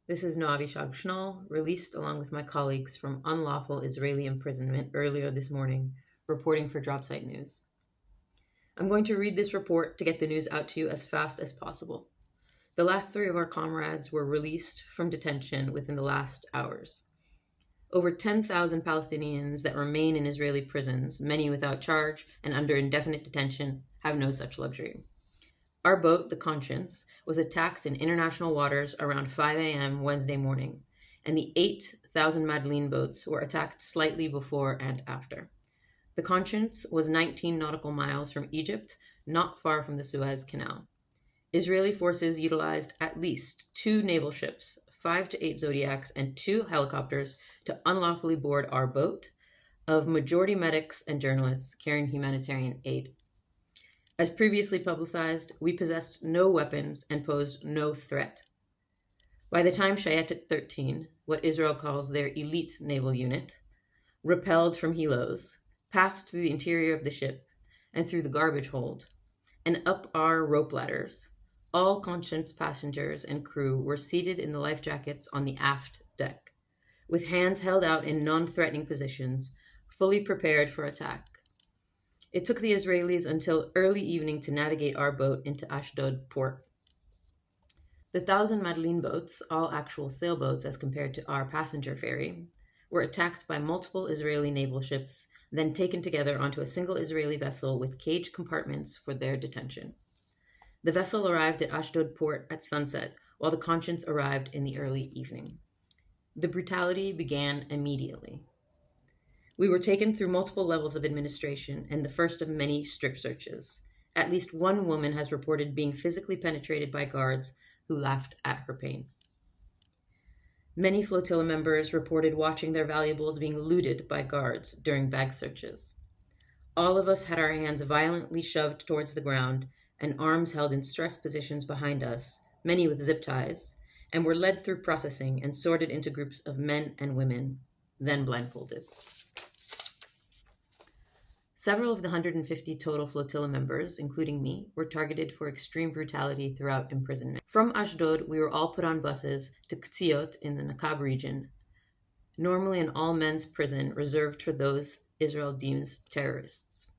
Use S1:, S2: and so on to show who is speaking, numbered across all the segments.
S1: This is Noavi Shag released along with my colleagues from unlawful Israeli imprisonment earlier this morning, reporting for Dropsite News. I'm going to read this report to get the news out to you as fast as possible. The last three of our comrades were released from detention within the last hours. Over 10,000 Palestinians that remain in Israeli prisons, many without charge and under indefinite detention, have no such luxury. Our boat, the Conscience, was attacked in international waters around 5 a.m. Wednesday morning, and the 8,000 Madeleine boats were attacked slightly before and after. The Conscience was 19 nautical miles from Egypt, not far from the Suez Canal. Israeli forces utilized at least 2 naval ships, 5 to 8 Zodiacs, and 2 helicopters to unlawfully board our boat, of majority medics and journalists carrying humanitarian aid. As previously publicized, we possessed no weapons and posed no threat. By the time Shayetet 13, what Israel calls their elite naval unit, repelled from helos, passed through the interior of the ship and through the garbage hold, and up our rope ladders, all Conscience passengers and crew were seated in the life jackets on the aft deck, with hands held out in non-threatening positions, fully prepared for attack. It took the Israelis until early evening to navigate our boat into Ashdod port. The 1,000 Madeleine boats, all actual sailboats as compared to our passenger ferry, were attacked by multiple Israeli naval ships, then taken together onto a single Israeli vessel with cage compartments for their detention. The vessel arrived at Ashdod port at sunset, while the Conscience arrived in the early evening. The brutality began immediately. We were taken through multiple levels of administration and the first of many strip searches. At least one woman has reported being physically penetrated by guards who laughed at her pain. Many flotilla members reported watching their valuables being looted by guards during bag searches. All of us had our hands violently shoved towards the ground and arms held in stress positions behind us, many with zip ties, and were led through processing and sorted into groups of men and women, then blindfolded. Several of the 150 total flotilla members, including me, were targeted for extreme brutality throughout imprisonment. From Ashdod, we were all put on buses to Ktziot in the Nakab region, normally an all-men's prison reserved for those Israel deems terrorists.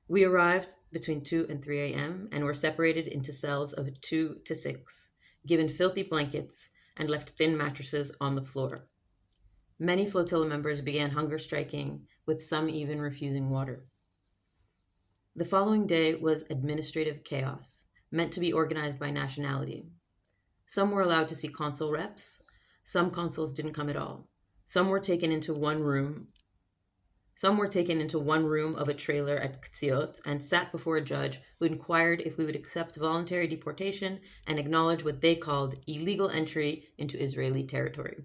S1: We arrived between 2 and 3 a.m. and were separated into cells of 2 to 6, given filthy blankets, and left thin mattresses on the floor. Many flotilla members began hunger striking, with some even refusing water. The following day was administrative chaos, meant to be organized by nationality. Some were allowed to see consul reps. Some consuls didn't come at all. Some were taken into one room of a trailer at Ktziot and sat before a judge who inquired if we would accept voluntary deportation and acknowledge what they called illegal entry into Israeli territory.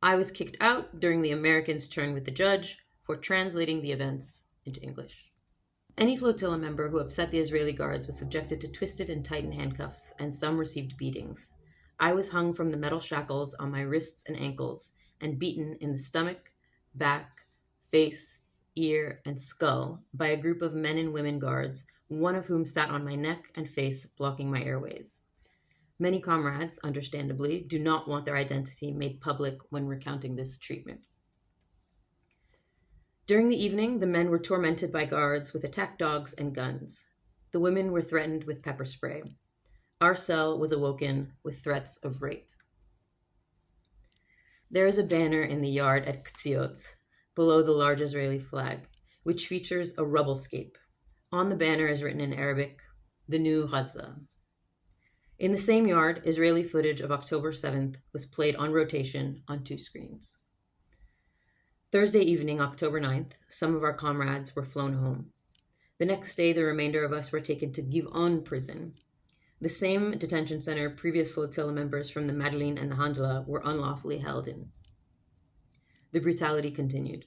S1: I was kicked out during the Americans' turn with the judge for translating the events into English. Any flotilla member who upset the Israeli guards was subjected to twisted and tightened handcuffs, and some received beatings. I was hung from the metal shackles on my wrists and ankles and beaten in the stomach, back, face, ear, and skull by a group of men and women guards, one of whom sat on my neck and face, blocking my airways. Many comrades, understandably, do not want their identity made public when recounting this treatment. During the evening, the men were tormented by guards with attack dogs and guns. The women were threatened with pepper spray. Our cell was awoken with threats of rape. There is a banner in the yard at Ktziot, below the large Israeli flag, which features a rubblescape. On the banner is written in Arabic, "The New Gaza." In the same yard, Israeli footage of October 7th was played on rotation on 2 screens. Thursday evening, October 9th, some of our comrades were flown home. The next day, the remainder of us were taken to Giv'on prison, the same detention center previous flotilla members from the Madeleine and the Handla were unlawfully held in. The brutality continued.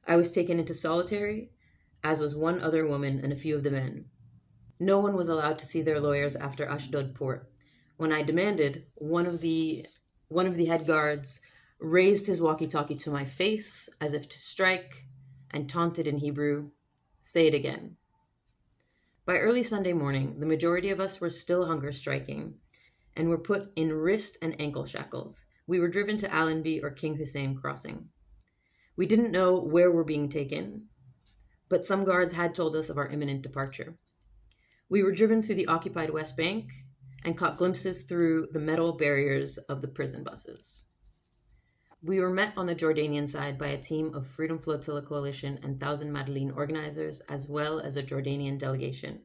S1: I was taken into solitary, as was one other woman and a few of the men. No one was allowed to see their lawyers after Ashdod port. When I demanded, one of the head guards raised his walkie-talkie to my face as if to strike and taunted in Hebrew, "Say it again." By early Sunday morning, the majority of us were still hunger striking, and were put in wrist and ankle shackles. We were driven to Allenby or King Hussein crossing. We didn't know where we're being taken, but some guards had told us of our imminent departure. We were driven through the occupied West Bank and caught glimpses through the metal barriers of the prison buses. We were met on the Jordanian side by a team of Freedom Flotilla Coalition and Thousand Madeleine organizers, as well as a Jordanian delegation.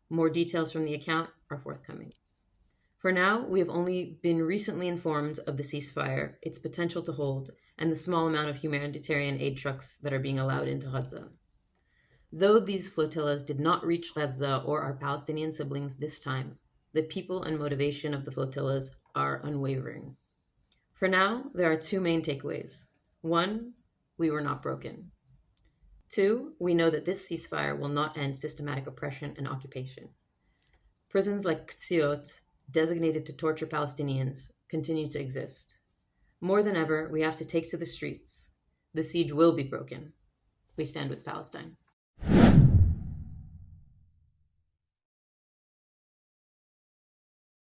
S1: More details from the account are forthcoming. For now, we have only been recently informed of the ceasefire, its potential to hold, and the small amount of humanitarian aid trucks that are being allowed into Gaza. Though these flotillas did not reach Gaza or our Palestinian siblings this time, the people and motivation of the flotillas are unwavering. For now, there are two main takeaways. One, we were not broken. Two, we know that this ceasefire will not end systematic oppression and occupation. Prisons like Qtsiot, designated to torture Palestinians, continue to exist. More than ever, we have to take to the streets. The siege will be broken. We stand with Palestine.